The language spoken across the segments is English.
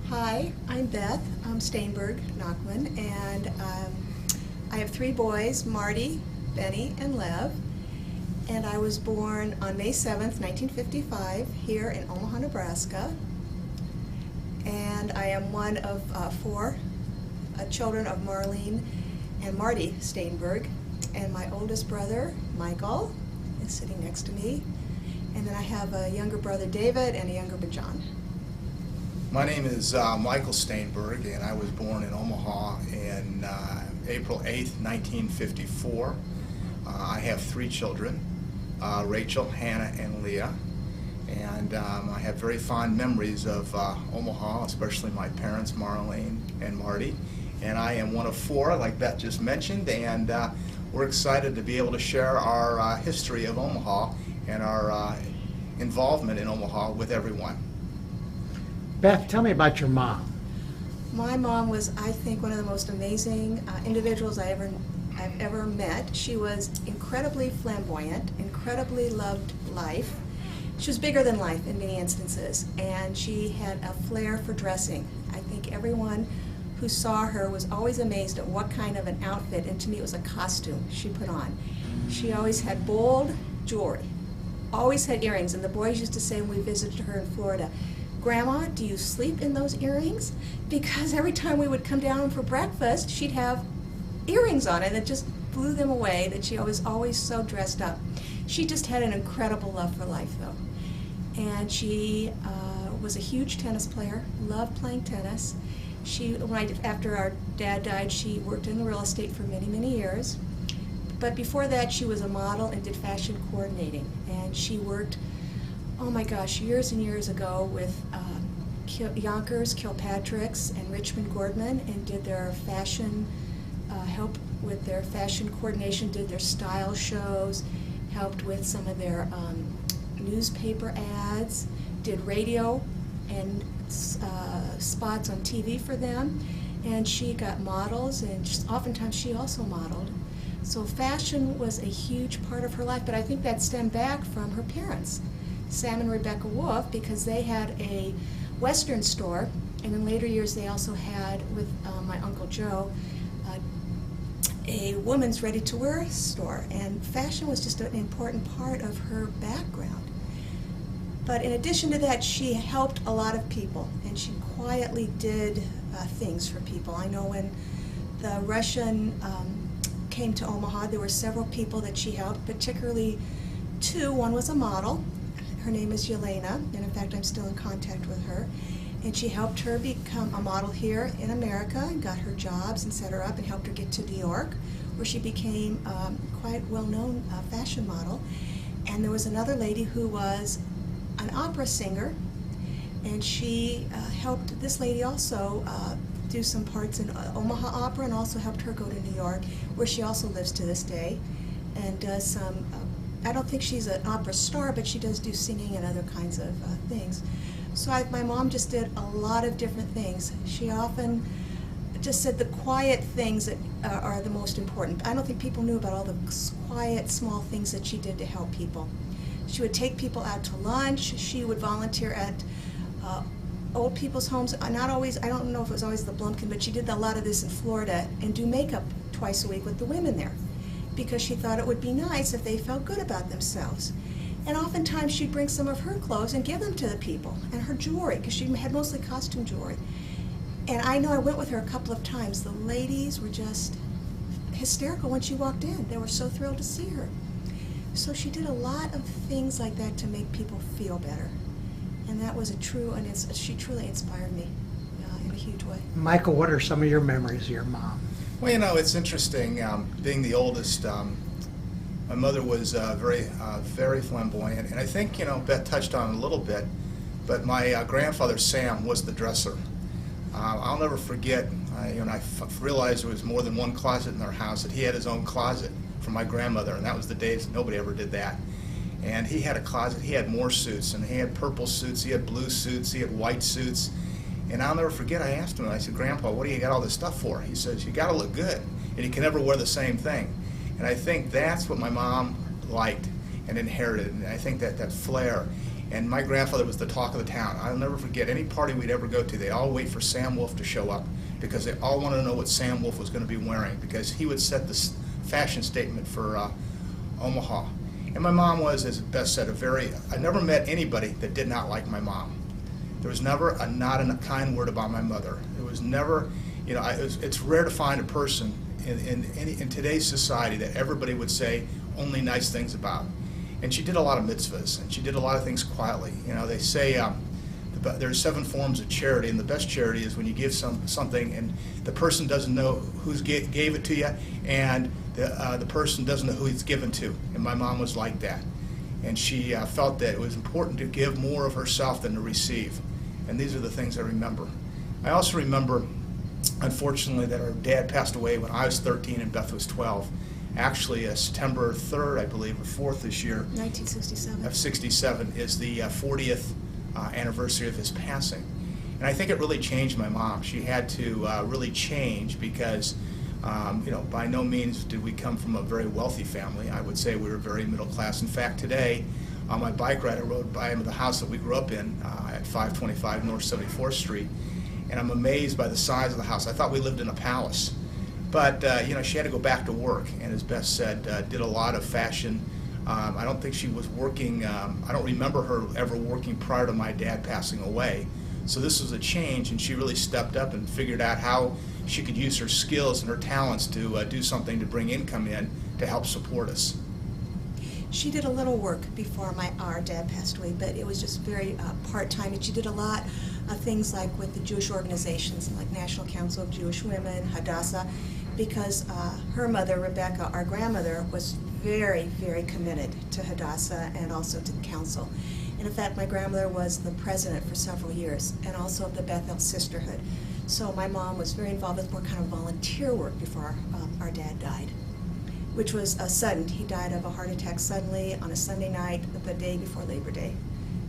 Hi, I'm Beth. I'm Staenberg, Nachman, and I have three boys, Marty, Benny, and Lev. And I was born on May 7th, 1955, here in Omaha, Nebraska. And I am one of four children of Marlene and Marty Staenberg. And my oldest brother, Michael, is sitting next to me. And then I have a younger brother, David, and a younger brother, John. My name is Michael Staenberg, and I was born in Omaha in April 8th, 1954. I have three children, Rachel, Hannah, and Leah. And I have very fond memories of Omaha, especially my parents, Marlene and Marty. And I am one of four, like Beth just mentioned, and we're excited to be able to share our history of Omaha and our involvement in Omaha with everyone. Beth, tell me about your mom. My mom was, I think, one of the most amazing individuals I've ever met. She was incredibly flamboyant, incredibly loved life. She was bigger than life in many instances, and she had a flair for dressing. I think everyone who saw her was always amazed at what kind of an outfit, and to me it was a costume she put on. She always had bold jewelry, always had earrings, and the boys used to say when we visited her in Florida, "Grandma, do you sleep in those earrings?" Because every time we would come down for breakfast, she'd have earrings on, and it just blew them away that she was always so dressed up. She just had an incredible love for life, though. And she was a huge tennis player, loved playing tennis. After our dad died, she worked in real estate for many, many years. But before that, she was a model and did fashion coordinating. And she worked, oh my gosh, years and years ago with Yonkers, Kilpatrick's, and Richmond Gordman, and did their fashion, helped with their fashion coordination, did their style shows, helped with some of their newspaper ads, did radio and spots on TV for them, and she got models, and oftentimes she also modeled. So fashion was a huge part of her life, but I think that stemmed back from her parents, Sam and Rebecca Wolf, because they had a Western store, and in later years they also had, with my Uncle Joe, a women's ready-to-wear store, and fashion was just an important part of her background. But in addition to that, she helped a lot of people, and she quietly did things for people. I know when the Russian came to Omaha, there were several people that she helped, particularly two. One was a model. Her name is Yelena, and in fact I'm still in contact with her. And she helped her become a model here in America and got her jobs and set her up and helped her get to New York, where she became quite well-known fashion model. And there was another lady who was an opera singer, and she helped this lady also do some parts in Omaha Opera, and also helped her go to New York, where she also lives to this day and does some I don't think she's an opera star, but she does do singing and other kinds of things. So my mom just did a lot of different things. She often just said the quiet things that are the most important. I don't think people knew about all the quiet, small things that she did to help people. She would take people out to lunch. She would volunteer at old people's homes. Not always, I don't know if it was always the Blumpkin, but she did a lot of this in Florida, and do makeup twice a week with the women there, because she thought it would be nice if they felt good about themselves. And oftentimes she'd bring some of her clothes and give them to the people, and her jewelry, because she had mostly costume jewelry. And I know I went with her a couple of times. The ladies were just hysterical when she walked in. They were so thrilled to see her. So she did a lot of things like that to make people feel better. And that was she truly inspired me in a huge way. Michael, what are some of your memories of your mom? Well, you know, it's interesting, being the oldest. My mother was very flamboyant, and I think, you know, Beth touched on it a little bit, but my grandfather, Sam, was the dresser. I'll never forget, I realized there was more than one closet in our house, that he had his own closet for my grandmother, and that was the days nobody ever did that. And he had a closet, he had more suits, and he had purple suits, he had blue suits, he had white suits. And I'll never forget, I asked him, I said, "Grandpa, what do you got all this stuff for?" He says, "You got to look good, and you can never wear the same thing." And I think that's what my mom liked and inherited, and I think that flair. And my grandfather was the talk of the town. I'll never forget any party we'd ever go to. They'd all wait for Sam Wolf to show up because they all wanted to know what Sam Wolf was going to be wearing, because he would set the fashion statement for Omaha. And my mom was, as Beth said, I never met anybody that did not like my mom. There was never not a kind word about my mother. It was never, it's rare to find a person in today's society that everybody would say only nice things about. And she did a lot of mitzvahs, and she did a lot of things quietly. They say there's 7 forms of charity, and the best charity is when you give something and the person doesn't know who gave it to you, and the person doesn't know who it's given to. And my mom was like that. And she felt that it was important to give more of herself than to receive. And these are the things I remember. I also remember, unfortunately, that our dad passed away when I was 13 and Beth was 12. Actually, September 3rd, I believe, or 4th this year, 1967. of 67 is the 40th anniversary of his passing. And I think it really changed my mom. She had to really change because, by no means did we come from a very wealthy family. I would say we were very middle class. In fact, today, on my bike ride, I rode by the house that we grew up in at 525 North 74th Street, and I'm amazed by the size of the house. I thought we lived in a palace. But, she had to go back to work, and as Beth said, did a lot of fashion. I don't think she was working, I don't remember her ever working prior to my dad passing away. So this was a change, and she really stepped up and figured out how she could use her skills and her talents to do something to bring income in to help support us. She did a little work before our dad passed away, but it was just very part-time, and she did a lot of things like with the Jewish organizations, like National Council of Jewish Women, Hadassah, because her mother, Rebecca, our grandmother, was very, very committed to Hadassah and also to the council. And in fact, my grandmother was the president for several years, and also of the Bethel Sisterhood. So my mom was very involved with more kind of volunteer work before our dad died, which was sudden. He died of a heart attack suddenly on a Sunday night, the day before Labor Day,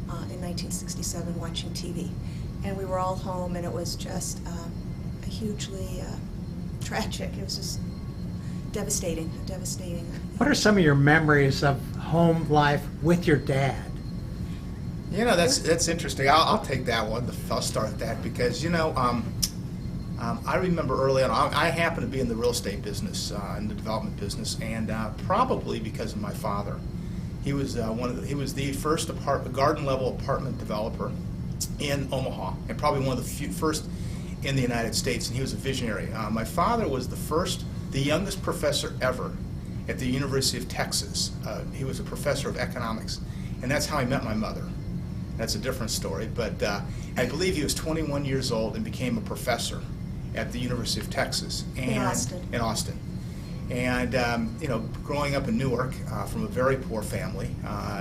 in 1967, watching TV. And we were all home, and it was just hugely tragic. It was just devastating. What are some of your memories of home life with your dad? That's interesting. I'll take that one. I'll start with that because, I remember early on, I happened to be in the real estate business, in the development business, and probably because of my father. He was the first garden level apartment developer in Omaha, and probably one of the first in the United States, and he was a visionary. My father was the youngest professor ever at the University of Texas. He was a professor of economics, and that's how I met my mother. That's a different story, but I believe he was 21 years old and became a professor at the University of Texas In Austin. And growing up in Newark from a very poor family,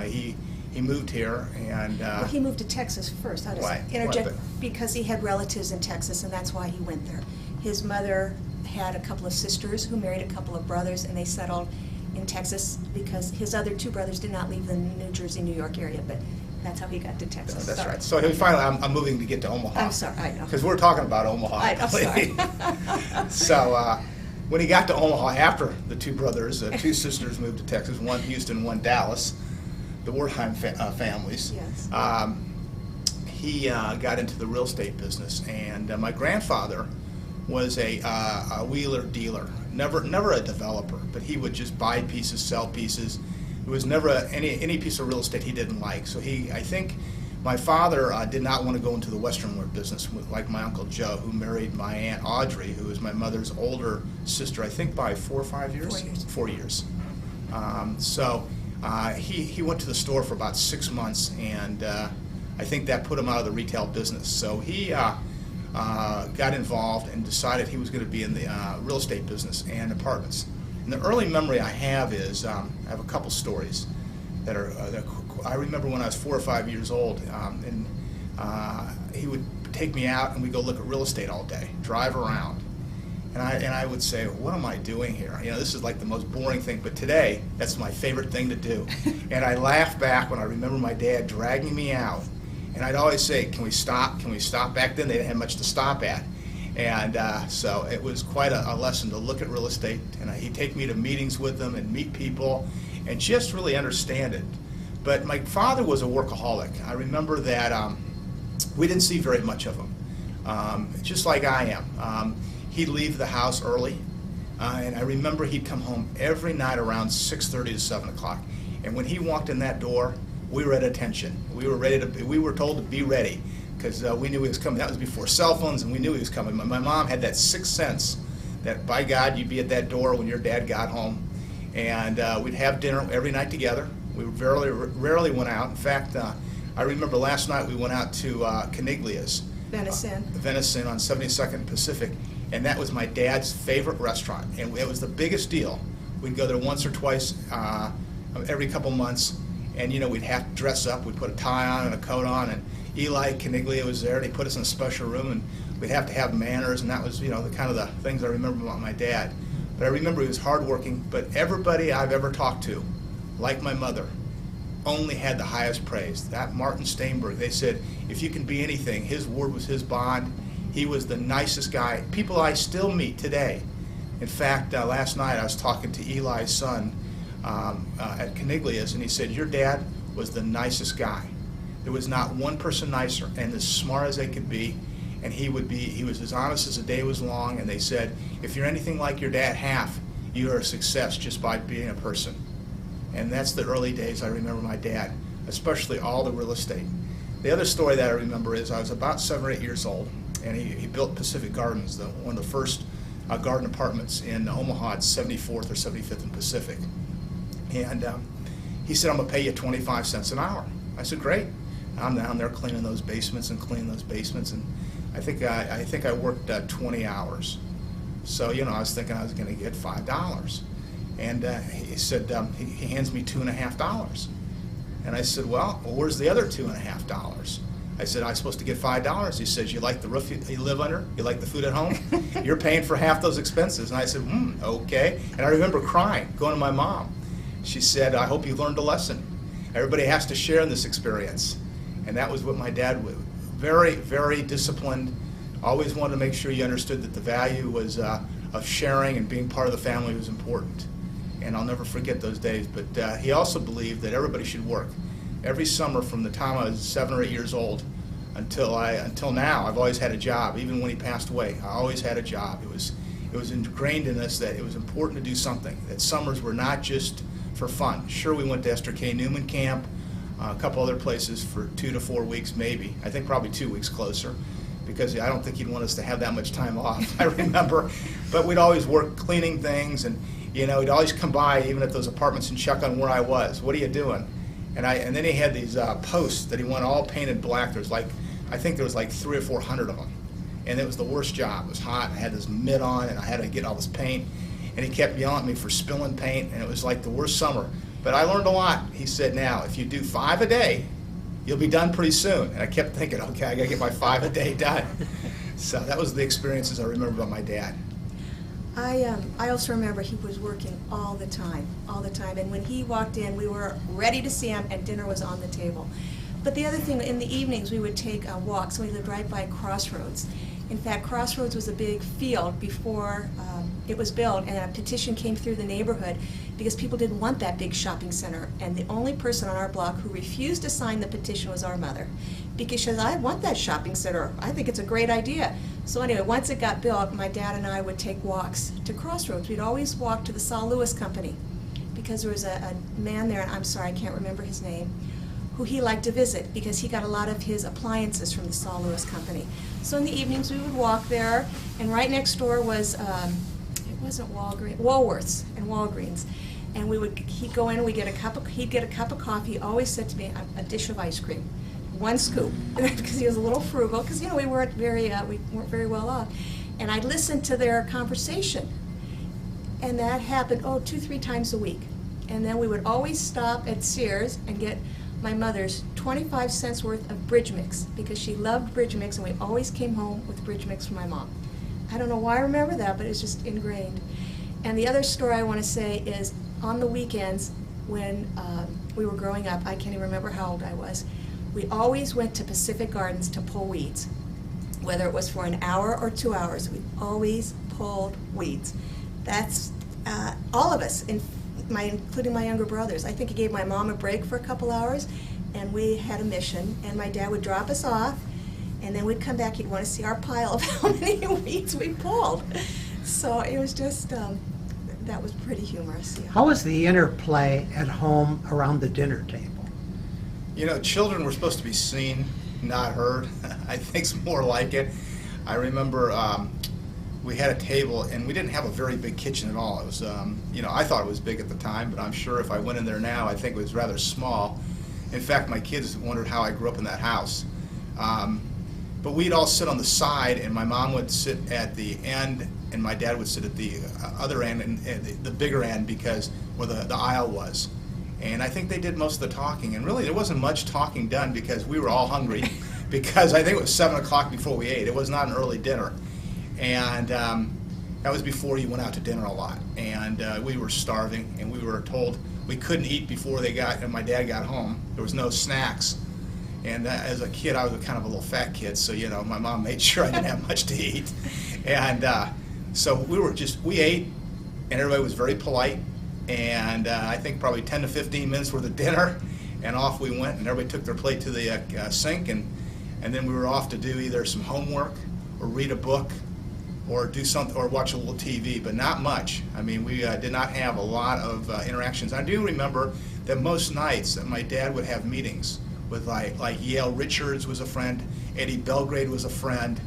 he moved here and. Well, he moved to Texas first. I'll just interject because he had relatives in Texas, and that's why he went there. His mother had a couple of sisters who married a couple of brothers, and they settled in Texas because his other 2 brothers did not leave the New Jersey, New York area, but that's how he got to Texas. That's sorry. right. So he finally, I'm moving to get to Omaha. I'm sorry, I know. Because we're talking about Omaha. I'm sorry. So when he got to Omaha, after the 2 brothers, 2 sisters moved to Texas, one Houston, one Dallas, the Wertheim families. Yes. He got into the real estate business, and my grandfather was a wheeler dealer, never a developer, but he would just buy pieces, sell pieces. It was never any piece of real estate he didn't like. So I think my father did not want to go into the Western wear business like my Uncle Joe, who married my Aunt Audrey, who was my mother's older sister, I think by 4 or 5 years? 4 years. 4 years. He went to the store for about 6 months, and I think that put him out of the retail business. So he got involved and decided he was going to be in the real estate business and apartments. And the early memory I have is, I have a couple stories that I remember when I was 4 or 5 years old, and he would take me out and we'd go look at real estate all day, drive around. And I would say, what am I doing here? This is like the most boring thing, but today, that's my favorite thing to do. And I laugh back when I remember my dad dragging me out. And I'd always say, can we stop? Can we stop? Back then, they didn't have much to stop at. And so it was quite a lesson to look at real estate. And he'd take me to meetings with them and meet people and just really understand it. But my father was a workaholic. I remember that we didn't see very much of him, just like I am. He'd leave the house early, and I remember he'd come home every night around 6:30 to 7 o'clock. And when he walked in that door, we were at attention. We were told to be ready, because we knew he was coming. That was before cell phones, and we knew he was coming. My mom had that sixth sense that, by God, you'd be at that door when your dad got home. And we'd have dinner every night together. We rarely went out. In fact, I remember last night we went out to Caniglia's. Venison on 72nd Pacific, and that was my dad's favorite restaurant, and it was the biggest deal. We'd go there once or twice every couple months, and we'd have to dress up. We'd put a tie on and a coat on, and Eli Caniglia was there, and he put us in a special room, and we'd have to have manners, and that was the kind of the things I remember about my dad. But I remember he was hardworking, but everybody I've ever talked to, like my mother, only had the highest praise. That Martin Staenberg, they said, if you can be anything, his word was his bond. He was the nicest guy. People I still meet today. In fact, last night I was talking to Eli's son at Caniglia's, and he said, your dad was the nicest guy. There was not one person nicer, and as smart as they could be, and he was as honest as the day was long, and they said, if you're anything like your dad half, you are a success just by being a person. And that's the early days I remember my dad, especially all the real estate. The other story that I remember is I was about 7 or 8 years old, and he built Pacific Gardens, one of the first garden apartments in Omaha at 74th or 75th and Pacific. And he said, I'm going to pay you 25 cents an hour. I said, great. I'm down there cleaning those basements, and I think I worked 20 hours. So, I was thinking I was going to get $5. And he said, he hands me $2.50. And I said, well, where's the other $2.50? I said, I'm supposed to get $5. He says, you like the roof you live under? You like the food at home? You're paying for half those expenses. And I said, okay. And I remember crying, going to my mom. She said, I hope you learned a lesson. Everybody has to share in this experience. And that was what my dad was. Very, very disciplined. Always wanted to make sure you understood that the value was of sharing and being part of the family was important. And I'll never forget those days. But he also believed that everybody should work. Every summer from the time I was 7 or 8 years old until now, I've always had a job. Even when he passed away, I always had a job. It was ingrained in us that it was important to do something, that summers were not just for fun. Sure, we went to Esther K. Newman Camp, a couple other places for 2 to 4 weeks maybe. I think probably 2 weeks closer, because I don't think he'd want us to have that much time off, I remember. But we'd always work cleaning things, and he'd always come by, even at those apartments, and check on where I was. What are you doing? And then he had these posts that he wanted all painted black. I think there was like 300 or 400 of them. And it was the worst job. It was hot. I had this mitt on, and I had to get all this paint. And he kept yelling at me for spilling paint, and it was like the worst summer. But I learned a lot. He said, now, if you do 5 a day, you'll be done pretty soon. And I kept thinking, okay, I got to get my 5 a day done. So that was the experiences I remember about my dad. I also remember he was working all the time. And when he walked in, we were ready to see him, and dinner was on the table. But the other thing, in the evenings, we would take walks. We lived right by Crossroads. In fact, Crossroads was a big field before it was built, and a petition came through the neighborhood because people didn't want that big shopping center. And the only person on our block who refused to sign the petition was our mother, because she says, I want that shopping center. I think it's a great idea. So anyway, once it got built, my dad and I would take walks to Crossroads. We'd always walk to the Saul Lewis Company, because there was a man there, and I'm sorry, I can't remember his name, who he liked to visit because he got a lot of his appliances from the Saul Lewis Company. So in the evenings we would walk there, and right next door was, it wasn't Walgreens, Woolworths and Walgreens. And he'd go in, he'd get a cup of coffee. He always said to me, a dish of ice cream, 1 scoop, because he was a little frugal, because we weren't very well off. And I'd listen to their conversation, and that happened 2-3 times a week. And then we would always stop at Sears and get my mother's 25 cents worth of bridge mix, because she loved bridge mix, and we always came home with bridge mix from my mom. I don't know why I remember that, but it's just ingrained. And the other story I want to say is, on the weekends when we were growing up, I can't even remember how old I was, we always went to Pacific Gardens to pull weeds. Whether it was for an hour or 2 hours, we always pulled weeds. That's all of us. including my younger brothers. I think he gave my mom a break for a couple hours, and we had a mission, and my dad would drop us off, and then we'd come back. He'd want to see our pile of how many weeds we pulled. So it was just, that was pretty humorous. Yeah. How was the interplay at home around the dinner table? You know, children were supposed to be seen, not heard. I think it's more like it. I remember we had a table, and we didn't have a very big kitchen at all. It was, you know, I thought it was big at the time, but I'm sure if I went in there now, I think it was rather small. In fact, my kids wondered how I grew up in that house. But we'd all sit on the side, and my mom would sit at the end, and my dad would sit at the other end, and the bigger end, because where the aisle was. And I think they did most of the talking, and really there wasn't much talking done because we were all hungry, because I think it was 7 o'clock before we ate. It was not an early dinner. And that was before you went out to dinner a lot. And we were starving, and we were told we couldn't eat before my dad got home. There was no snacks. And as a kid, I was kind of a little fat kid, so, you know, my mom made sure I didn't have much to eat. And so we ate, and everybody was very polite. And I think probably 10 to 15 minutes worth of dinner, and off we went, and everybody took their plate to the sink, and then we were off to do either some homework or read a book or do something or watch a little TV, but not much. I mean, we did not have a lot of interactions. I do remember that most nights that my dad would have meetings with like Yale Richards was a friend, Eddie Belgrade was a friend,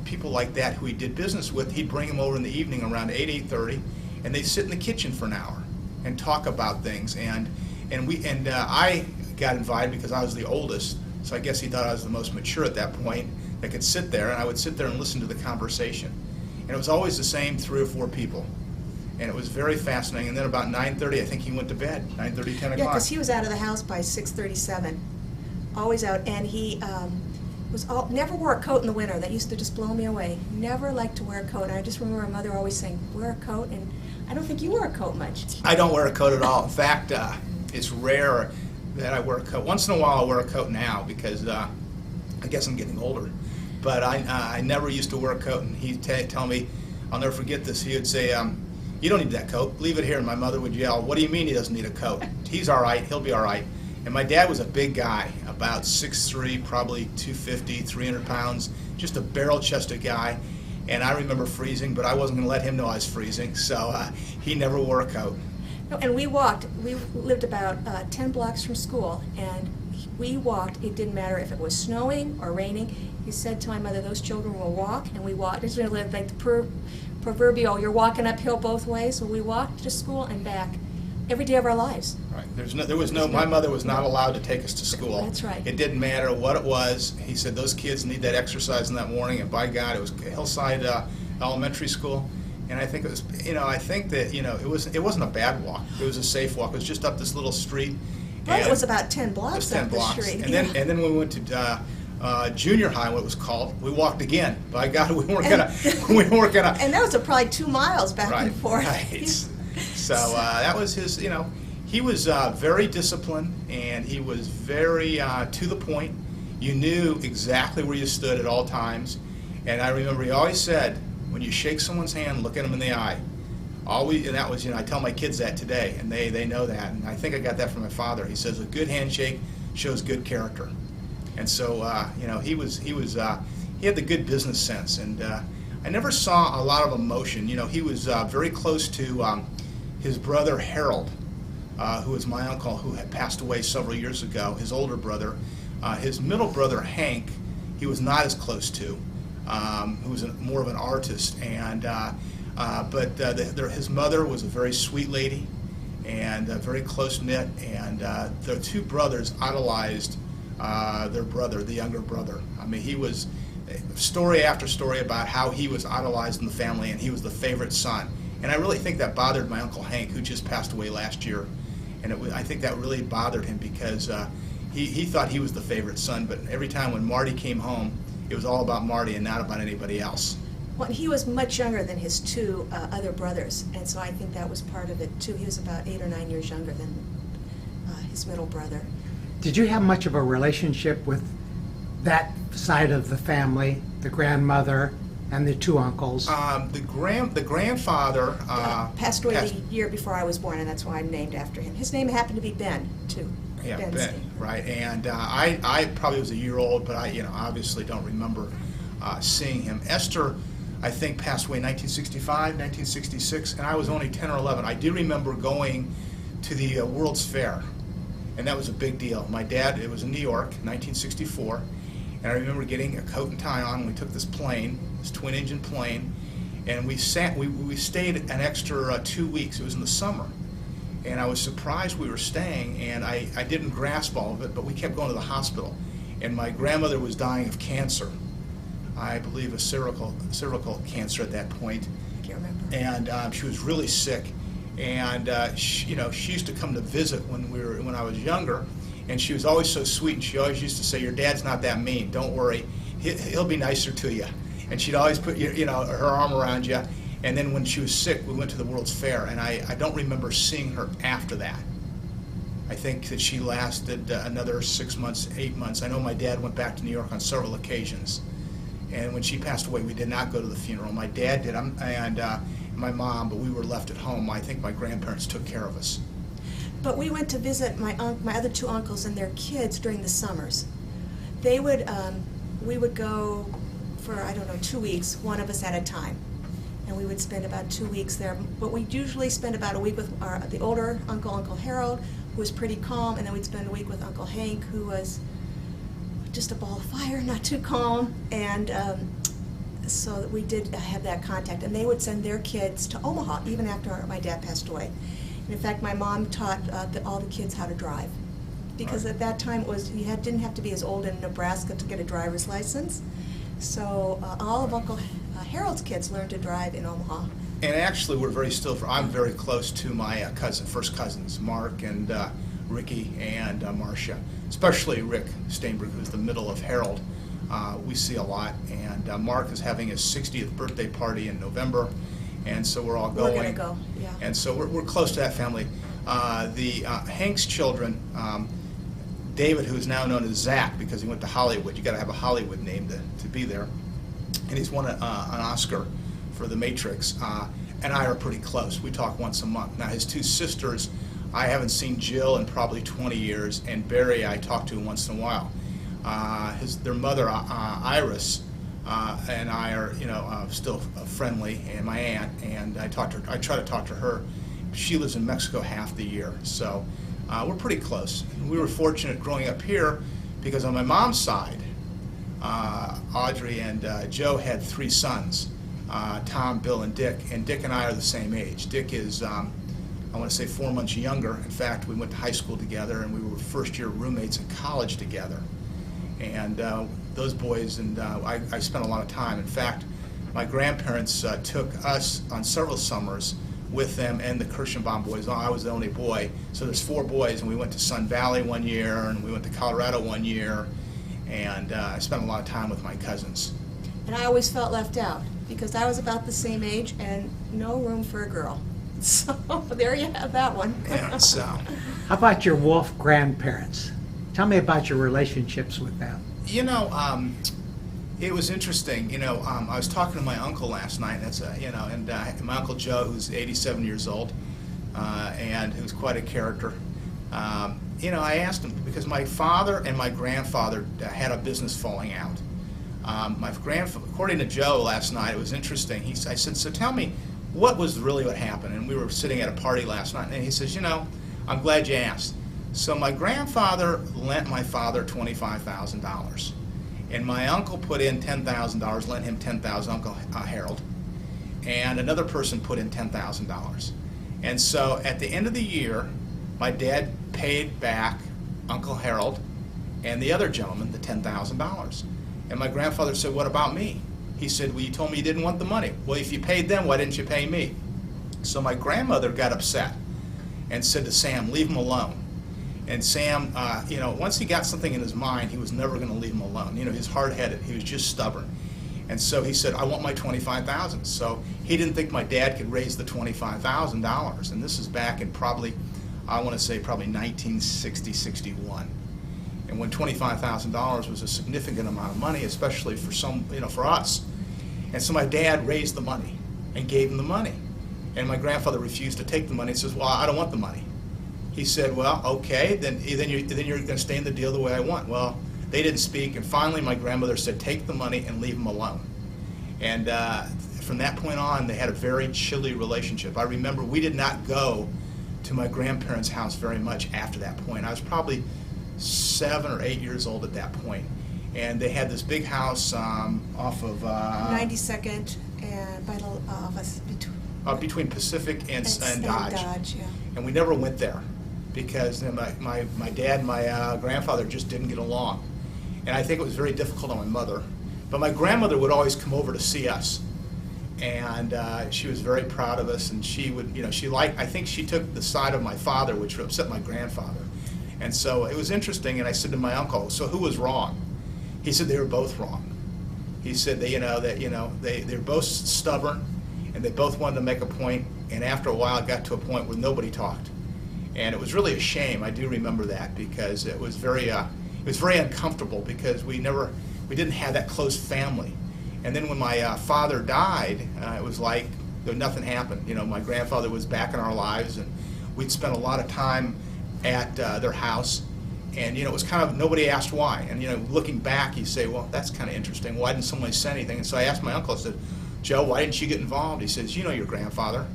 people like that who he did business with. He'd bring them over in the evening around 8:30, and they'd sit in the kitchen for an hour and talk about things. And I got invited because I was the oldest, so I guess he thought I was the most mature at that point that could sit there, and I would sit there and listen to the conversation. And it was always the same 3 or 4 people. And it was very fascinating. And then about 9:30, I think he went to bed, 9:30, 10 o'clock. Yeah, because he was out of the house by 6:37, always out. And he never wore a coat in the winter. That used to just blow me away. Never liked to wear a coat. And I just remember my mother always saying, wear a coat. And I don't think you wear a coat much. I don't wear a coat at all. In fact, it's rare that I wear a coat. Once in a while I'll wear a coat now because I guess I'm getting older. But I never used to wear a coat. And he'd tell me, I'll never forget this, he would say, you don't need that coat, leave it here. And my mother would yell, what do you mean he doesn't need a coat? He's all right, he'll be all right. And my dad was a big guy, about 6'3", probably 250, 300 pounds, just a barrel-chested guy. And I remember freezing, but I wasn't going to let him know I was freezing, so he never wore a coat. No, and we walked. We lived about 10 blocks from school, and we walked. It didn't matter if it was snowing or raining. He said to my mother, those children will walk, and we walked. It's really like the proverbial, you're walking uphill both ways. So we walked to school and back every day of our lives. Right. My mother was not allowed to take us to school. That's right. It didn't matter what it was. He said those kids need that exercise in that morning, and by God, it was Hillside Elementary School. And I think it was, I think that, it wasn't a bad walk. It was a safe walk. It was just up this little street. Well, it was about 10 blocks Just 10 up blocks. the street. And then when we went to junior high, what it was called, we walked again. By God, we weren't gonna. And that was probably 2 miles back and forth. Right. So that was his. He was very disciplined, and he was very to the point. You knew exactly where you stood at all times. And I remember he always said, when you shake someone's hand, look at them in the eye. Always, and that was, I tell my kids that today, and they know that. And I think I got that from my father. He says a good handshake shows good character. And so, he had the good business sense. And I never saw a lot of emotion. He was very close to his brother Harold, who was my uncle, who had passed away several years ago, his older brother. His middle brother, Hank, he was not as close to, who was more of an artist. And but his mother was a very sweet lady and very close-knit. And the 2 brothers idolized their brother, the younger brother. I mean, he was story after story about how he was idolized in the family, and he was the favorite son. And I really think that bothered my Uncle Hank, who just passed away last year. And I think that really bothered him because he thought he was the favorite son, but every time when Marty came home, it was all about Marty and not about anybody else. Well, he was much younger than his 2 other brothers, and so I think that was part of it too. He was about 8 or 9 years younger than his middle brother. Did you have much of a relationship with that side of the family, the grandmother and the two uncles. The grandfather Passed away the year before I was born, and that's why I'm named after him. His name happened to be Ben, too. Yeah, Ben, Staenberg. right. And I probably was a year old, but I obviously don't remember seeing him. Esther, I think, passed away in 1965, 1966, and I was only 10 or 11. I do remember going to the World's Fair, and that was a big deal. My dad, it was in New York, 1964, and I remember getting a coat and tie on. We took this plane, this twin-engine plane, and we stayed an extra 2 weeks. It was in the summer. And I was surprised we were staying, and I didn't grasp all of it, but we kept going to the hospital. And my grandmother was dying of cancer, I believe a cervical cancer at that point. I can't remember. And she was really sick. And she used to come to visit when I was younger, and she was always so sweet. And she always used to say, "Your dad's not that mean. Don't worry. He'll be nicer to you." And she'd always put her arm around you. And then when she was sick, we went to the World's Fair, and I don't remember seeing her after that. I think that she lasted another 6 months, 8 months. I know my dad went back to New York on several occasions. And when she passed away, we did not go to the funeral. My dad did, and my mom, but we were left at home. I think my grandparents took care of us. But we went to visit my other two uncles and their kids during the summers. We would go for, 2 weeks, one of us at a time. And we would spend about 2 weeks there. But we usually spend about a week with the older uncle, Uncle Harold, who was pretty calm, and then we'd spend a week with Uncle Hank, who was just a ball of fire, not too calm. And so we did have that contact. And they would send their kids to Omaha, even after my dad passed away. And in fact, my mom taught all the kids how to drive. Because Right. at that time, you didn't have to be as old in Nebraska to get a driver's license. So all of Uncle Harold's kids learned to drive in Omaha. And actually, I'm very close to my first cousins, Mark and Ricky and Marcia, especially Rick Staenberg, who's the middle of Harold. We see a lot, and Mark is having his 60th birthday party in November, and so we're all going. We're going to go, yeah. And so we're close to that family. Hank's children, David, who is now known as Zach because he went to Hollywood. You got to have a Hollywood name to be there, and he's won an Oscar for The Matrix. And I are pretty close. We talk once a month. Now his two sisters, I haven't seen Jill in probably 20 years, and Barry I talk to once in a while. Their mother Iris and I are still friendly, and my aunt, and I try to talk to her. She lives in Mexico half the year, so we're pretty close. And we were fortunate growing up here because on my mom's side, Audrey and Joe had 3 sons, Tom, Bill, and Dick and I are the same age. Dick is, I want to say 4 months younger. In fact, we went to high school together, and we were first-year roommates in college together. And those boys and I spent a lot of time. In fact, my grandparents took us on several summers with them and the Kirschenbaum boys. I was the only boy, so there's 4 boys, and we went to Sun Valley one year, and we went to Colorado one year, and I spent a lot of time with my cousins. And I always felt left out because I was about the same age and no room for a girl. So there you have that one. And so, How about your Wolf grandparents? Tell me about your relationships with them. it was interesting. I was talking to my uncle last night. And my Uncle Joe, who's 87 years old, and who's quite a character. I asked him because my father and my grandfather had a business falling out. According to Joe last night, it was interesting. I said, "So tell me, what happened?" And we were sitting at a party last night, and he says, "I'm glad you asked." So my grandfather lent my father $25,000, and my uncle put in $10,000, lent him $10,000, Uncle Harold, and another person put in $10,000. And so at the end of the year, my dad paid back Uncle Harold and the other gentleman the $10,000. And my grandfather said, "What about me?" He said, "Well, you told me you didn't want the money." "Well, if you paid them, why didn't you pay me?" So my grandmother got upset and said to Sam, "Leave him alone." And Sam, once he got something in his mind, he was never going to leave him alone. He's hard-headed. He was just stubborn. And so he said, "I want my $25,000. So he didn't think my dad could raise the $25,000. And this is back in probably 1960, 61. And when $25,000 was a significant amount of money, especially for for us. And so my dad raised the money and gave him the money. And my grandfather refused to take the money. He says, well, I don't want the money. He said, well, okay, then you're going to stay in the deal the way I want. Well, they didn't speak, and finally my grandmother said, take the money and leave him alone. And from that point on, they had a very chilly relationship. I remember we did not go to my grandparents' house very much after that point. I was probably 7 or 8 years old at that point. And they had this big house off of 92nd and by the office between Pacific and Dodge. Dodge, yeah. And we never went there because my dad and my grandfather just didn't get along. And I think it was very difficult on my mother. But my grandmother would always come over to see us. And she was very proud of us, and she would, I think she took the side of my father, which upset my grandfather. And so it was interesting, and I said to my uncle, so who was wrong? He said they were both wrong. He said they're both stubborn, and they both wanted to make a point, and after a while it got to a point where nobody talked. And it was really a shame. I do remember that because it was very uncomfortable because we didn't have that close family. And then when my father died, it was like nothing happened. My grandfather was back in our lives, and we'd spent a lot of time at their house. And it was kind of, nobody asked why. And looking back, you say, well, that's kind of interesting. Why didn't somebody say anything? And so I asked my uncle, I said, Joe, why didn't you get involved? He says, your grandfather.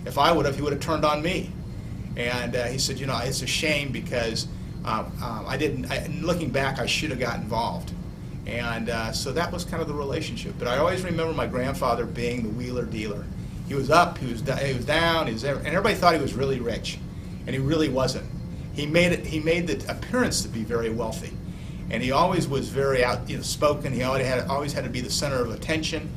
If I would have, he would have turned on me. And he said, it's a shame because looking back, I should have got involved. And so that was kind of the relationship. But I always remember my grandfather being the wheeler dealer. He was up, he was down, and everybody thought he was really rich, and he really wasn't. He made the appearance to be very wealthy, and he always was very outspoken. He always had to be the center of attention.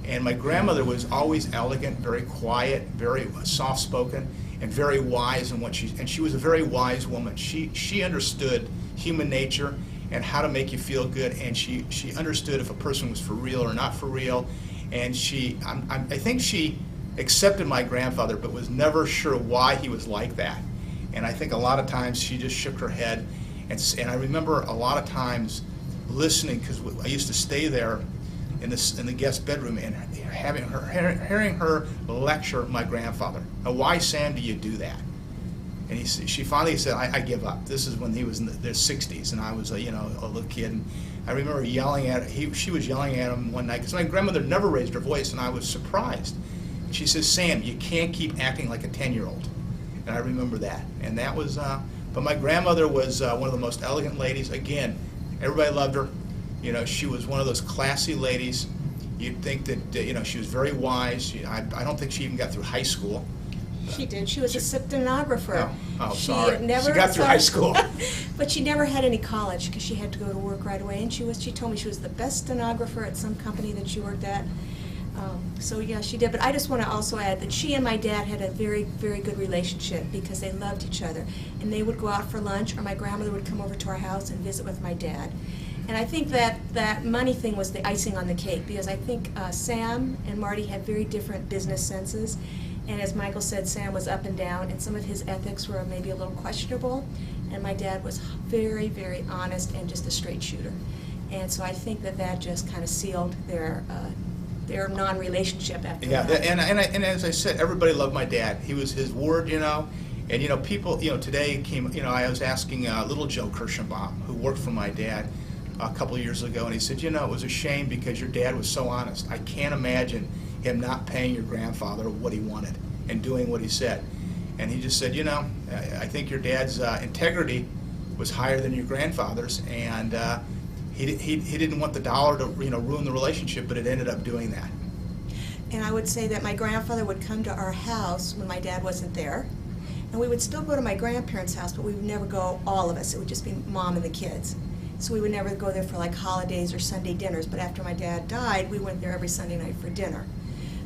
And my grandmother was always elegant, very quiet, very soft-spoken, and very wise in what she was a very wise woman. She understood human nature and how to make you feel good, and she understood if a person was for real or not for real. And I think she accepted my grandfather, but was never sure why he was like that. And I think a lot of times she just shook her head. And I remember a lot of times listening, because I used to stay there in the guest bedroom and hearing her lecture my grandfather. Now, why, Sam, do you do that? And she finally said, I give up. This is when he was in their 60s, and I was a little kid. And I remember yelling at she was yelling at him one night, because my grandmother never raised her voice, and I was surprised. And she says, Sam, you can't keep acting like a 10-year-old. And I remember that. And that was, but my grandmother was one of the most elegant ladies. Again, everybody loved her. She was one of those classy ladies. You'd think that, she was very wise. I don't think she even got through high school. She did. She was a stenographer. Sorry. She got through high school. But she never had any college because she had to go to work right away. And she told me she was the best stenographer at some company that she worked at. So yeah, she did. But I just want to also add that she and my dad had a very, very good relationship because they loved each other. And they would go out for lunch, or my grandmother would come over to our house and visit with my dad. And I think that money thing was the icing on the cake, because I think Sam and Marty had very different business senses. And as Michael said, Sam was up and down, and some of his ethics were maybe a little questionable. And my dad was very, very honest and just a straight shooter. And so I think that just kind of sealed their non-relationship after that. Yeah, and as I said, everybody loved my dad. He was his word, And people, today came. I was asking little Joe Kirschenbaum, who worked for my dad a couple of years ago, and he said, it was a shame because your dad was so honest. I can't imagine him not paying your grandfather what he wanted and doing what he said. And he just said, I think your dad's integrity was higher than your grandfather's, and he didn't want the dollar to ruin the relationship, but it ended up doing that. And I would say that my grandfather would come to our house when my dad wasn't there, and we would still go to my grandparents' house, but we would never go, all of us. It would just be Mom and the kids. So we would never go there for like holidays or Sunday dinners, but after my dad died, we went there every Sunday night for dinner.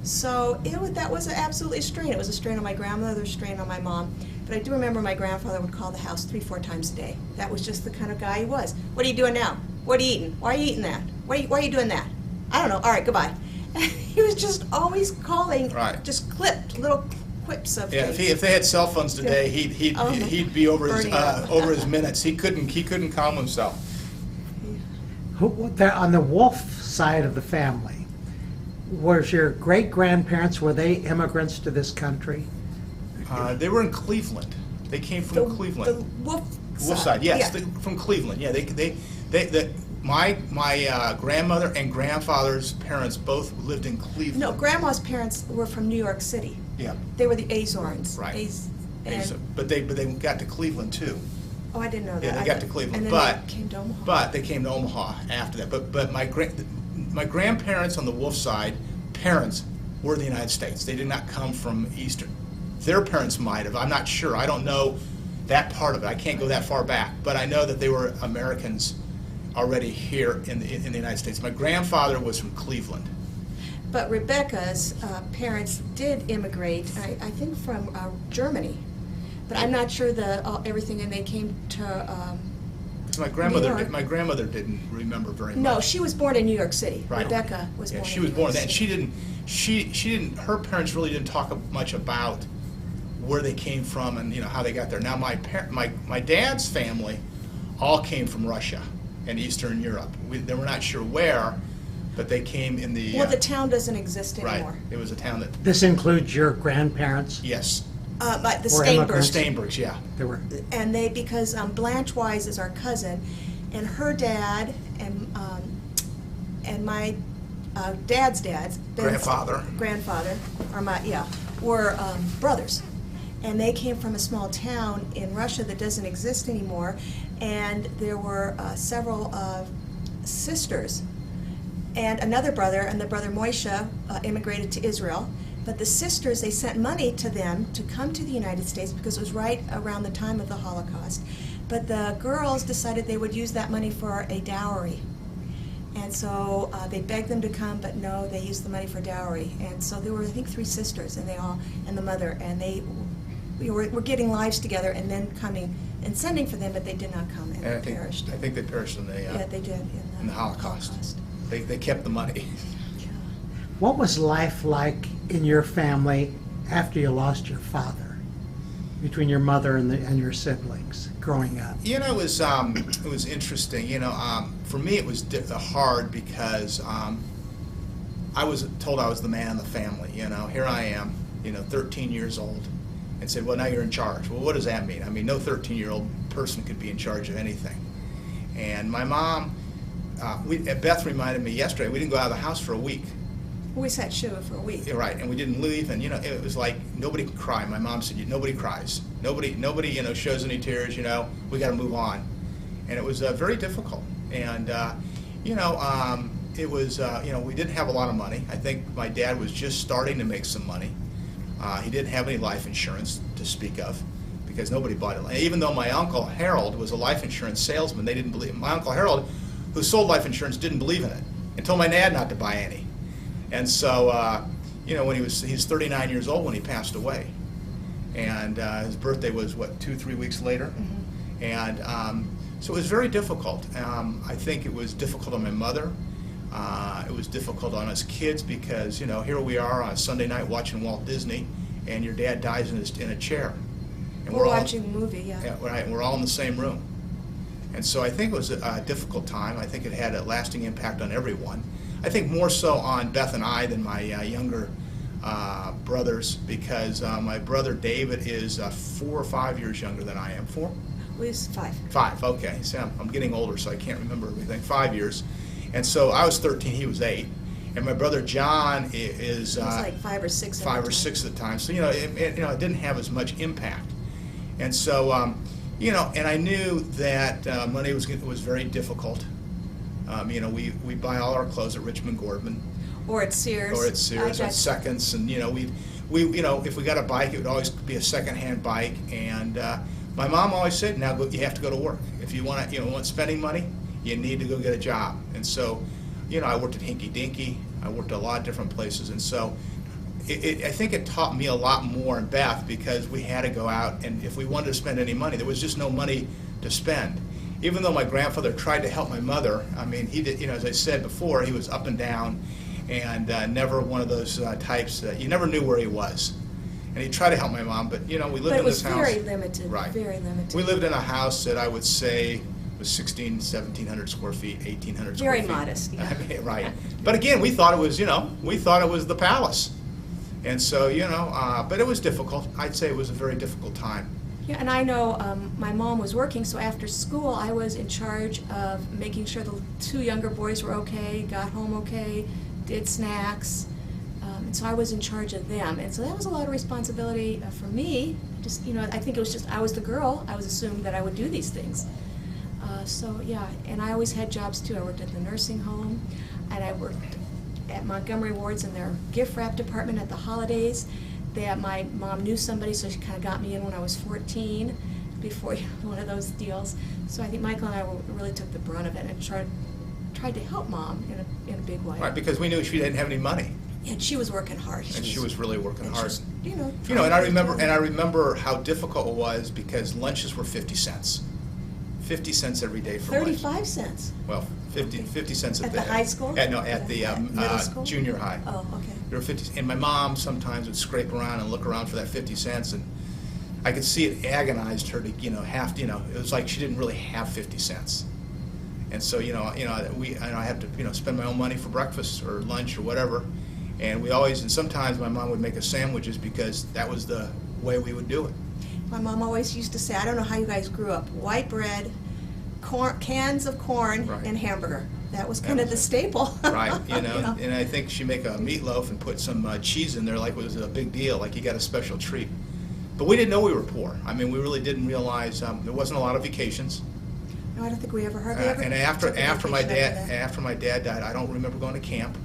So that was absolutely a strain. It was a strain on my grandmother, a strain on my mom. But I do remember my grandfather would call the house 3-4 times a day. That was just the kind of guy he was. What are you doing now? What are you eating? Why are you eating that? Why are you doing that? I don't know. All right, goodbye. He was just always calling, right. Just clipped little quips of things. If they had cell phones today, he'd be over his minutes. He couldn't calm himself. On the Wolf side of the family, Was your great-grandparents, were they immigrants to this country? They were in Cleveland. They came from Cleveland. The Wolf Wolf side, yes, Yeah. from Cleveland. Yeah, my grandmother and grandfather's parents both lived in Cleveland. No, Grandma's parents were from New York City. Yeah. They were the Azorans. Right. And, But they got to Cleveland too. oh, I didn't know that. Yeah, they got to Cleveland, and then but they came to Omaha. But they came to Omaha after that. But my grandparents on the Wolf side, parents were the United States. They did not come from Eastern. Their parents might have. I'm not sure. I don't know that part of it. I can't go that far back. But I know that they were Americans already here in the United States. My grandfather was from Cleveland. But Rebecca's parents did immigrate, I think from Germany. But I'm not sure everything, and they came to. My grandmother didn't remember very much. No, she was born in New York City. Right. Rebecca was born. She in was New born York then. City. She didn't. Her parents really didn't talk much about where they came from and how they got there. Now my dad's family all came from Russia and Eastern Europe. They were not sure where, but they came in the. Well, the town doesn't exist anymore. Right. It was a town that. This includes your grandparents? Yes. The Or immigrants. Staenbergs. Staenbergs, yeah. They were. And because Blanche Wise is our cousin, and her dad and my dad's Ben's grandfather, were brothers, and they came from a small town in Russia that doesn't exist anymore, and there were several sisters, and another brother, and the brother Moishe immigrated to Israel. But the sisters, they sent money to them to come to the United States because it was right around the time of the Holocaust. But the girls decided they would use that money for a dowry. And so they begged them to come, but no, they used the money for dowry. And so there were, I think, 3 sisters, and the mother, and they were getting lives together and then coming and sending for them, but they did not come, and they perished. I think they perished in the. Yeah, they did in the Holocaust. They kept the money. What was life like in your family after you lost your father, between your mother and your siblings growing up? It was interesting. For me it was hard because I was told I was the man of the family. Here I am, 13 years old, and said, well, now you're in charge. Well, what does that mean? I mean, no 13-year-old person could be in charge of anything. And my mom, Beth reminded me yesterday, we didn't go out of the house for a week. We sat shiva for a week. Right, and we didn't leave, and it was like nobody could cry. My mom said, nobody cries. Nobody shows any tears. We got to move on, and it was very difficult. And it was we didn't have a lot of money. I think my dad was just starting to make some money. He didn't have any life insurance to speak of because nobody bought it. Even though my uncle Harold was a life insurance salesman, they didn't believe. My uncle Harold, who sold life insurance, didn't believe in it and told my dad not to buy any. And so, when he's 39 years old when he passed away, and his birthday was 2-3 weeks later, mm-hmm. And so it was very difficult. I think it was difficult on my mother. It was difficult on us kids because here we are on a Sunday night watching Walt Disney, and your dad dies in a chair, and we're watching a movie, yeah. Yeah, right. And we're all in the same room, and so I think it was a difficult time. I think it had a lasting impact on everyone. I think more so on Beth and I than my younger brothers, because my brother David is 4 or 5 years younger than I am. 4? We was 5. 5, okay. So I'm getting older, so I can't remember everything. 5 years. And so I was 13, he was 8. And my brother John is... He was like 5 or 6 at 5 or 6 at the time. So, it didn't have as much impact. And so, and I knew that money was very difficult. We buy all our clothes at Richmond Gordman. Or at Sears. Or at Sears, at Seconds, and we if we got a bike, it would always be a second-hand bike. And my mom always said, "Now you have to go to work. If you want spending money, you need to go get a job." And so, I worked at Hinky Dinky. I worked at a lot of different places, and so I think it taught me a lot more in Beth because we had to go out, and if we wanted to spend any money, there was just no money to spend. Even though my grandfather tried to help my mother, I mean, he did, as I said before, he was up and down, and never one of those types that you never knew where he was. And he tried to help my mom, but we lived in this house. But it was very limited. Right. Very limited. We lived in a house that I would say was 1,700 square feet, 1,800 square Very feet. modest, yeah. I mean, right. But again, we thought it was, we thought it was the palace. And so, but it was difficult. I'd say it was a very difficult time. Yeah, and I know my mom was working, so after school I was in charge of making sure the two younger boys were okay, got home okay, did snacks, and so I was in charge of them. And so that was a lot of responsibility for me. Just, I think it was just, I was the girl, I was assumed that I would do these things. So yeah, and I always had jobs too. I worked at the nursing home, and I worked at Montgomery Ward's in their gift wrap department at the holidays. My mom knew somebody, so she kind of got me in when I was 14, before one of those deals. So I think Michael and I really took the brunt of it and tried to help Mom in a big way. Right, because we knew she didn't have any money. And she was working hard. And she was really working hard. Just, and I remember how difficult it was because lunches were 50 cents. 50 cents every day for lunch. 35 cents. Well, 50 cents At the high school? At the middle school? junior high. Oh, okay. There were 50, and my mom sometimes would scrape around and look around for that 50 cents, and I could see it agonized her to, it was like she didn't really have 50 cents. And so, I had to, spend my own money for breakfast or lunch or whatever. And sometimes my mom would make us sandwiches because that was the way we would do it. My mom always used to say, I don't know how you guys grew up, white bread, cans of corn, Right. and hamburger. That was kind of the staple. Right, and I think she'd make a meatloaf and put some cheese in there like it was a big deal, like you got a special treat. But we didn't know we were poor. I mean, we really didn't realize there wasn't a lot of vacations. No, I don't think we hardly ever. And took a after my vacation dad died, I don't remember going to camp.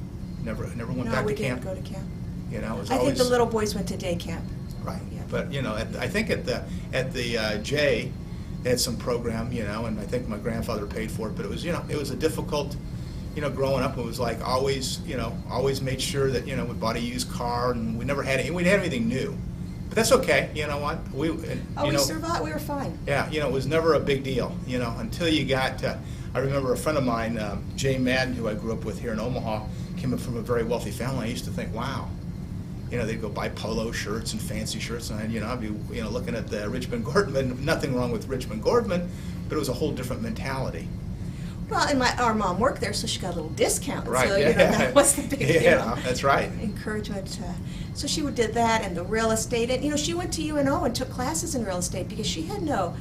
Never went back No, we to camp. didn't go to camp. It was I think always the little boys went to day camp. right. Yeah. But I think at the J, they had some program, and I think my grandfather paid for it. But it was it was a difficult. Growing up, it was like always made sure that, we bought a used car, and we never had anything new. But that's okay, you know what? We survived, we were fine. Yeah, it was never a big deal, until you got I remember a friend of mine, Jay Madden, who I grew up with here in Omaha, came up from a very wealthy family. I used to think, wow, they'd go buy polo shirts and fancy shirts, and I'd be, looking at the Richmond Gordman, nothing wrong with Richmond Gordman, but it was a whole different mentality. Well, and our mom worked there, so she got a little discount. Right, So, yeah. that was the big Yeah, that's right. encouragement. So she did that, and the real estate. And, she went to UNO and took classes in real estate because she had no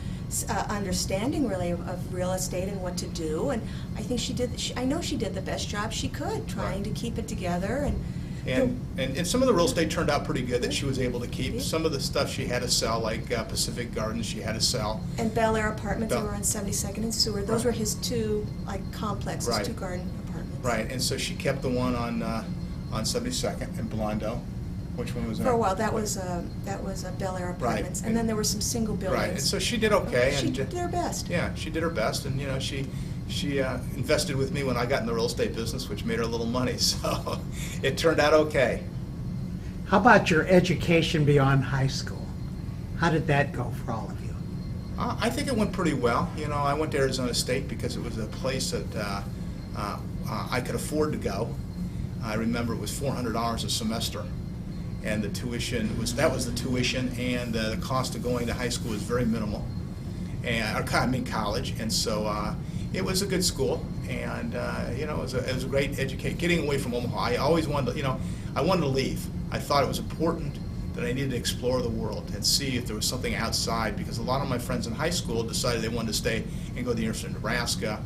understanding really of real estate and what to do. And I think I know she did the best job she could, trying to keep it together. And some of the real estate turned out pretty good that she was able to keep. Yeah. Some of the stuff she had to sell, like Pacific Gardens, she had to sell. And Bel Air Apartments, they were on 72nd and Seward. Those were his two complexes, Right. 2 garden apartments. Right, and so she kept the one on 72nd in Blondo. Which one was that? For a while, that was a Bel Air Apartments, and then there were some single buildings. Right, and so she did okay. She did her best. Yeah, she did her best, and she invested with me when I got in the real estate business, which made her a little money. So it turned out okay. How about your education beyond high school? How did that go for all of you? I think it went pretty well. I went to Arizona State because it was a place that I could afford to go. I remember it was $400 a semester, and the tuition was the tuition, and the cost of going to high school was very minimal, college, and so it was a good school, and it was a great education. Getting away from Omaha, I always wanted to, I wanted to leave. I thought it was important that I needed to explore the world and see if there was something outside, because a lot of my friends in high school decided they wanted to stay and go to the University of Nebraska,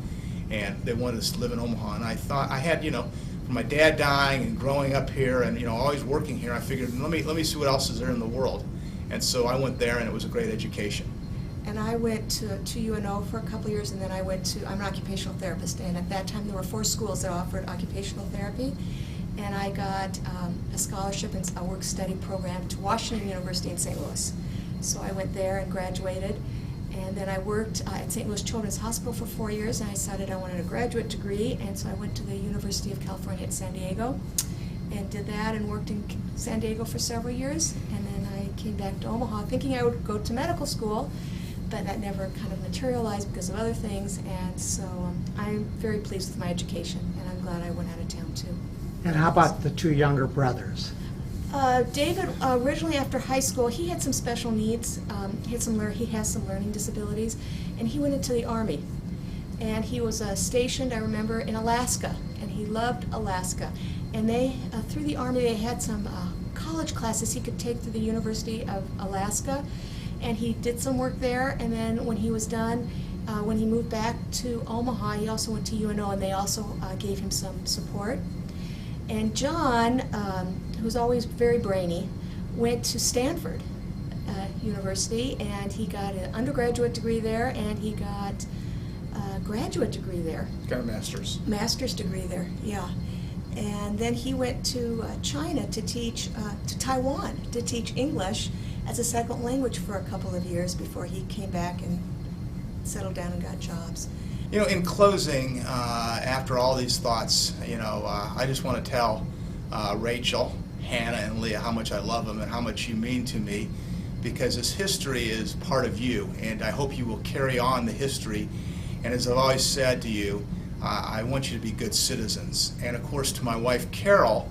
and they wanted to live in Omaha. And I thought I had, from my dad dying and growing up here and always working here, I figured let me see what else is there in the world. And so I went there, and it was a great education. And I went to UNO for a couple of years, and then I'm an occupational therapist, and at that time there were 4 schools that offered occupational therapy, and I got a scholarship and a work-study program to Washington University in St. Louis. So I went there and graduated, and then I worked at St. Louis Children's Hospital for 4 years, and I decided I wanted a graduate degree, and so I went to the University of California at San Diego, and did that and worked in San Diego for several years, and then I came back to Omaha thinking I would go to medical school, but that never kind of materialized because of other things, and so I'm very pleased with my education, and I'm glad I went out of town too. And how about the 2 younger brothers? David, originally after high school, he had some special needs. He has some learning disabilities, and he went into the Army. and he was stationed, I remember, in Alaska, and he loved Alaska. And they, through the Army, they had some college classes he could take through the University of Alaska, and he did some work there, and then when he was done, when he moved back to Omaha, he also went to UNO, and they also gave him some support. And John, who's always very brainy, went to Stanford University, and he got an undergraduate degree there, and he got a graduate degree there. Got a master's. Master's degree there, yeah. And then he went to China to teach, to Taiwan, to teach English as a second language for a couple of years before he came back and settled down and got jobs. You know, in closing, after all these thoughts, you know, I just want to tell Rachel, Hannah, and Leah how much I love them and how much you mean to me, because this history is part of you, and I hope you will carry on the history. And as I've always said to you, I want you to be good citizens. And of course, to my wife, Carol,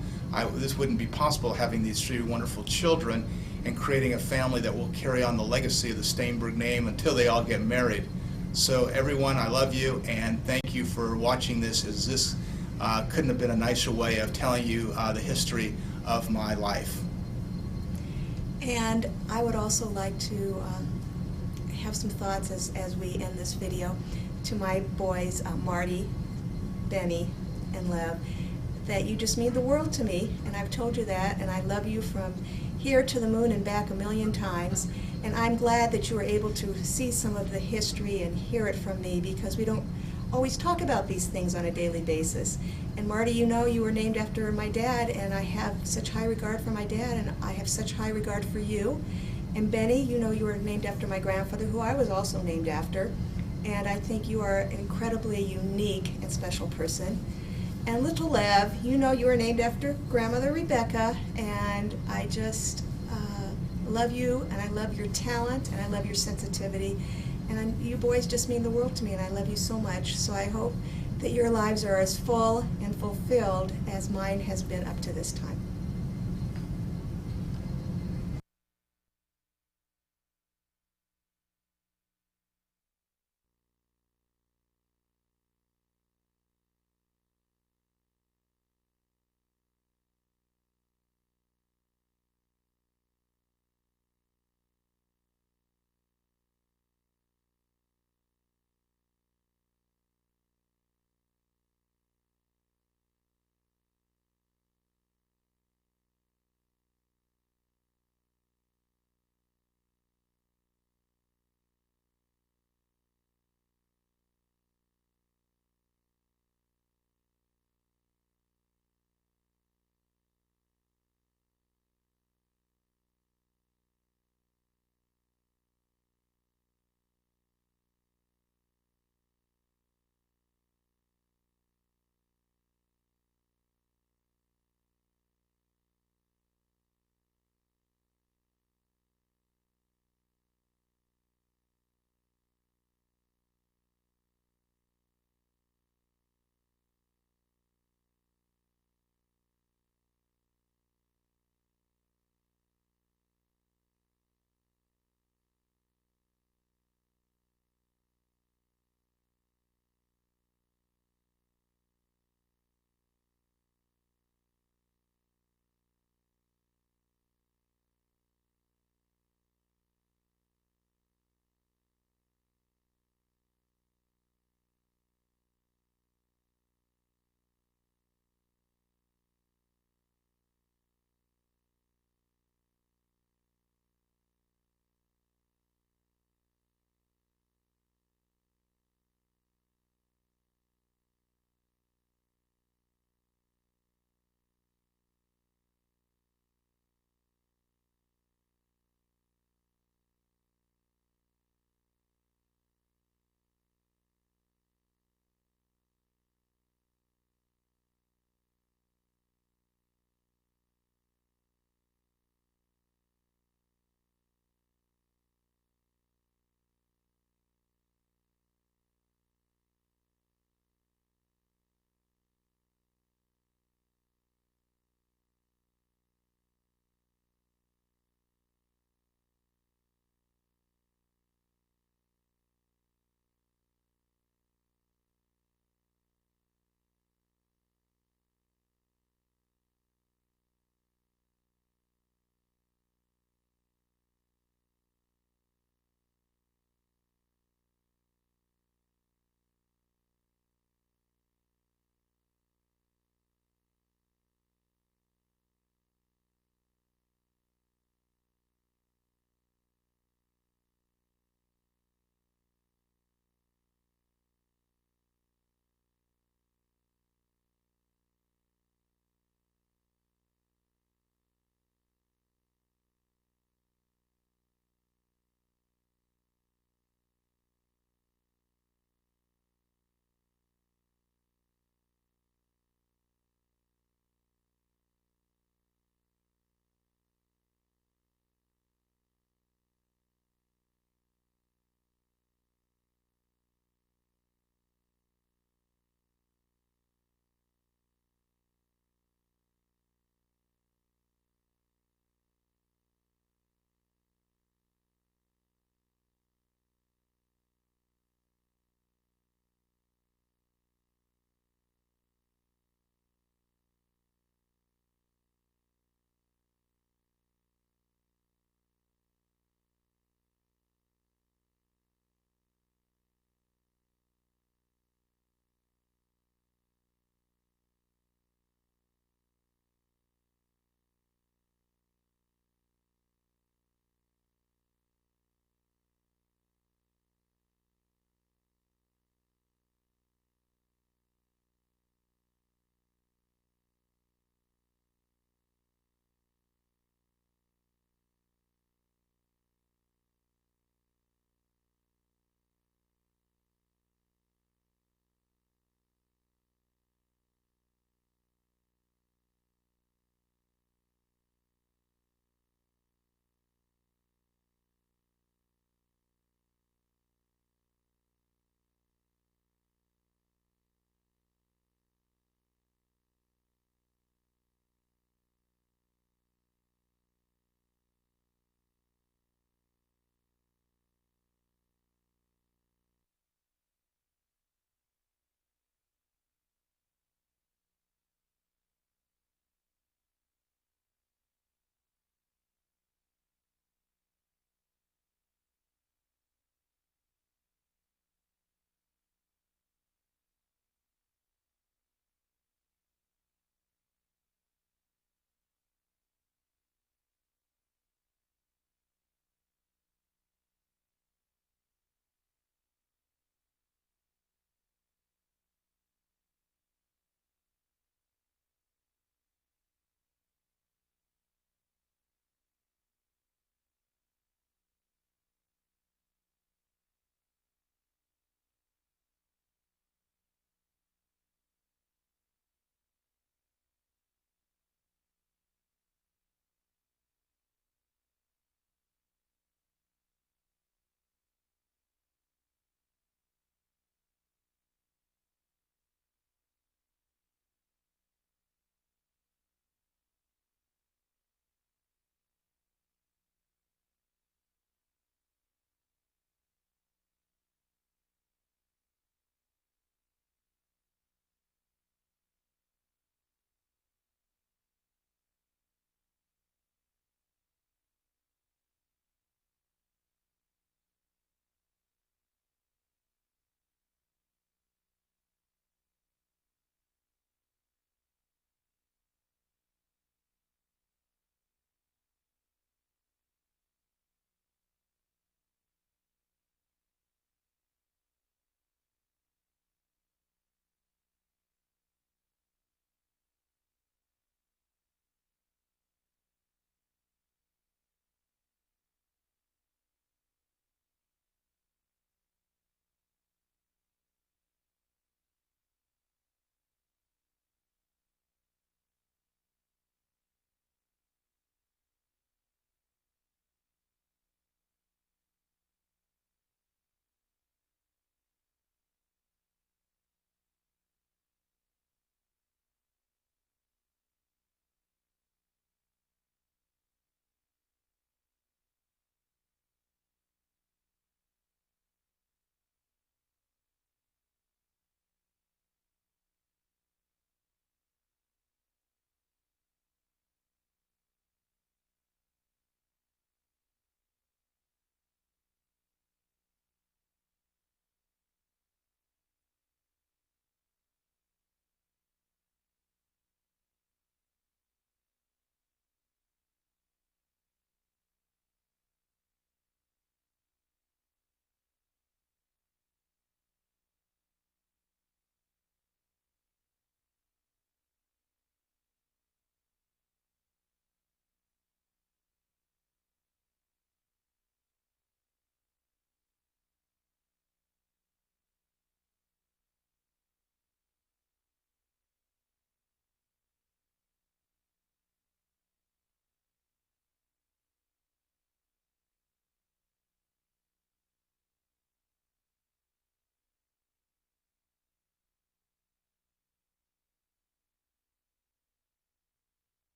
this wouldn't be possible having these three wonderful children and creating a family that will carry on the legacy of the Staenberg name until they all get married. So everyone, I love you, and thank you for watching this, as this couldn't have been a nicer way of telling you the history of my life. And I would also like to have some thoughts as we end this video to my boys, Marty, Benny, and Lev, that you just mean the world to me, and I've told you that, and I love you from here to the moon and back 1,000,000 times, and I'm glad that you were able to see some of the history and hear it from me, because we don't always talk about these things on a daily basis. And Marty, you know you were named after my dad, and I have such high regard for my dad, and I have such high regard for you. And Benny, you know you were named after my grandfather, who I was also named after, and I think you are an incredibly unique and special person. And little Lev, you know you were named after grandmother Rebecca, and I just love you, and I love your talent, and I love your sensitivity, and you boys just mean the world to me, and I love you so much. So I hope that your lives are as full and fulfilled as mine has been up to this time.